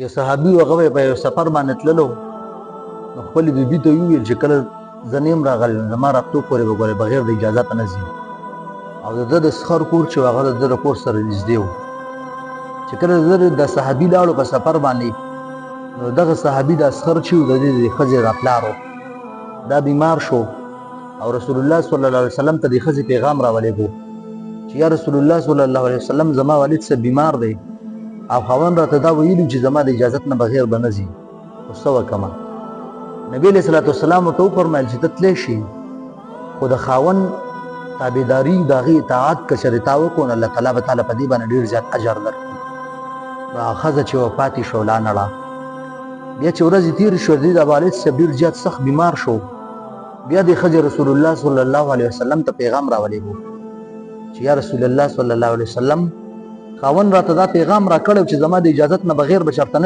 یو صحابي هغه په یو سفر باندې تللو نو خپل بیبي ته ویل چې کله زه نیم راغلی نو زما راتلو پورې به ګورې بغیر د اجازت نه ځي او د ده د سخر کور چې هغه د ده د کور سره نږدې و چې کله د صحابي لاړو په سفر باندې نو دغه صحابي د سخر چې و د دې د ښځې راپلار و دا بیمار شو او رسول الله صلی الله علیه وسلم ته د ښځې پیغام راولېږو چې یا رسول الله صلی الله علیه وسلم زما والد څه بیمار دی او خاوند راته دا ویلي چې زما د اجازت نه بغیر به نه ځي خو څه وکړمه نبی علیه صلات وسلام ورته وفرمیل چې ته تلی شي خو د خاوند تابعداري د هغې اطاعت که چېرې تا وکړو نو الله تعالی به تاله په دې باندې ډېر زیات اجر درکړي نو هغه ښځه چې وفاتې شو لاړه بیا چې ورځې تېرې شوې د دې د والد صاحب ډېر زیات سخت بیمار شو بیا د ښځې رسول الله صلی الله علیه وسلم ته پیغام راولېږو چې یا رسول الله صلی الله علیه وسلم خاوند راته دا پیغام راکړی چې زما د اجازت نه بغیر به چېرته